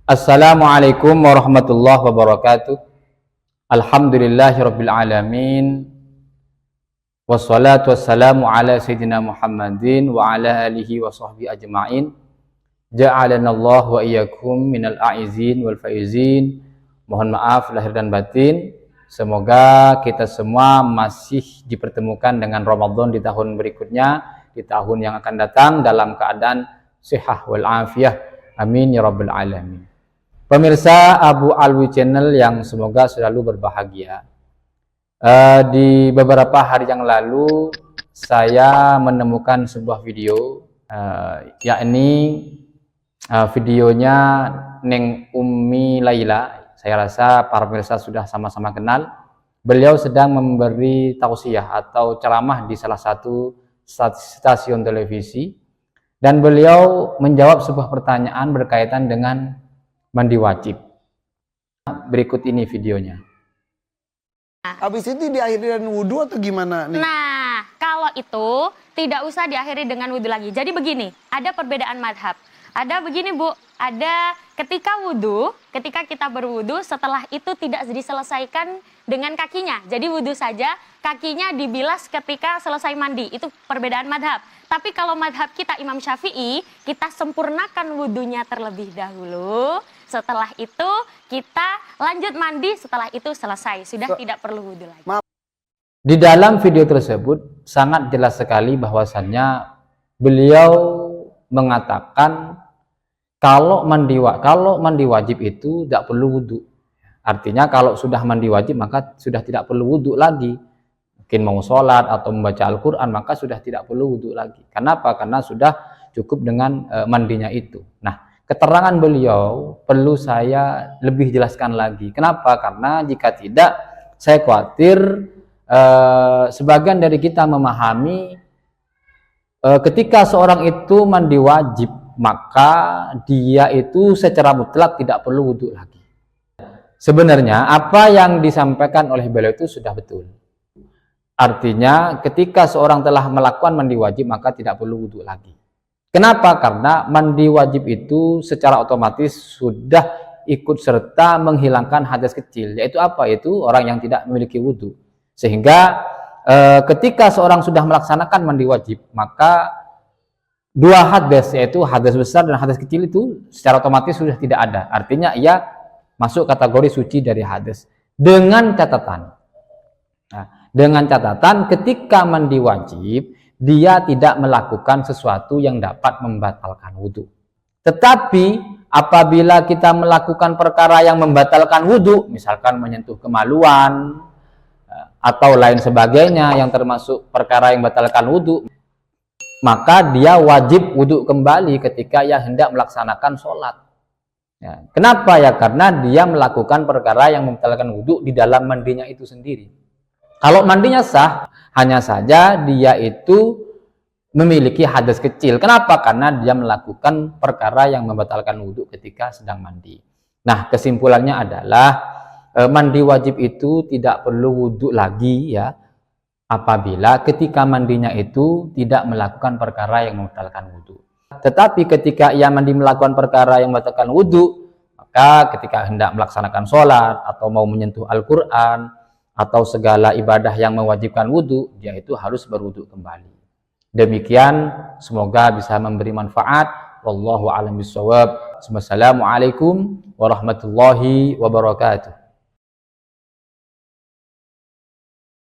Assalamualaikum warahmatullahi wabarakatuh. Alhamdulillahirabbil alamin. Wassalatu wassalamu ala sayyidina Muhammadin wa ala alihi wa sahbihi ajma'in. Ja'alanallahu wa iyyakum minal a'izin wal faizin. Mohon maaf lahir dan batin. Semoga kita semua masih dipertemukan dengan Ramadan di tahun berikutnya, di tahun yang akan datang dalam keadaan sehat wal afiyah. Amin ya rabbal alamin. Pemirsa Abu Alwi Channel yang semoga selalu berbahagia. Di beberapa hari yang lalu saya menemukan sebuah video, yakni videonya Neng Ummi Laila. Saya rasa para pemirsa sudah sama-sama kenal. Beliau sedang memberi tausiah atau ceramah di salah satu stasiun televisi, dan beliau menjawab sebuah pertanyaan berkaitan dengan mandi wajib. Berikut ini videonya. Habis itu diakhiri dengan wudhu atau gimana nih? Nah, kalau itu tidak usah diakhiri dengan wudhu lagi. Jadi begini, ada perbedaan madhab. Ada begini Bu, ada ketika wudhu, ketika kita berwudhu, setelah itu tidak diselesaikan dengan kakinya. Jadi wudhu saja, kakinya dibilas ketika selesai mandi. Itu perbedaan madhab. Tapi kalau madhab kita Imam Syafi'i, kita sempurnakan wudhunya terlebih dahulu. Setelah itu kita lanjut mandi, setelah itu selesai. Sudah tidak perlu wudhu lagi. Di dalam video tersebut sangat jelas sekali bahwasannya beliau mengatakan kalau mandi wajib itu tidak perlu wudhu. Artinya kalau sudah mandi wajib maka sudah tidak perlu wudhu lagi. Mungkin mau sholat atau membaca Al-Quran maka sudah tidak perlu wudhu lagi. Kenapa? Karena sudah cukup dengan mandinya itu. Nah, keterangan beliau perlu saya lebih jelaskan lagi. Kenapa? Karena jika tidak, saya khawatir sebagian dari kita memahami ketika seorang itu mandi wajib, maka dia itu secara mutlak tidak perlu wudhu lagi. Sebenarnya apa yang disampaikan oleh beliau itu sudah betul. Artinya ketika seorang telah melakukan mandi wajib, maka tidak perlu wudhu lagi. Kenapa? Karena mandi wajib itu secara otomatis sudah ikut serta menghilangkan hadas kecil. Yaitu apa? Itu orang yang tidak memiliki wudhu. Sehingga ketika seorang sudah melaksanakan mandi wajib, maka dua hadas, yaitu hadas besar dan hadas kecil itu secara otomatis sudah tidak ada. Artinya ia masuk kategori suci dari hadas. Dengan catatan. Nah, dengan catatan ketika mandi wajib, dia tidak melakukan sesuatu yang dapat membatalkan wudhu. Tetapi apabila kita melakukan perkara yang membatalkan wudhu, misalkan menyentuh kemaluan atau lain sebagainya yang termasuk perkara yang membatalkan wudhu, maka dia wajib wudhu kembali ketika ia hendak melaksanakan sholat. Ya. Kenapa? Ya karena dia melakukan perkara yang membatalkan wudhu di dalam mandinya itu sendiri. Kalau mandinya sah, hanya saja dia itu memiliki hadas kecil. Kenapa? Karena dia melakukan perkara yang membatalkan wudhu ketika sedang mandi. Nah, kesimpulannya adalah mandi wajib itu tidak perlu wudhu lagi ya, apabila ketika mandinya itu tidak melakukan perkara yang membatalkan wudhu. Tetapi ketika ia melakukan perkara yang membatalkan wudhu, maka ketika hendak melaksanakan sholat atau mau menyentuh Al-Quran atau segala ibadah yang mewajibkan wudhu, dia itu harus berwudhu kembali. Demikian, semoga bisa memberi manfaat. Wallahu a'lam bishawab. Wassalamualaikum warahmatullahi wabarakatuh.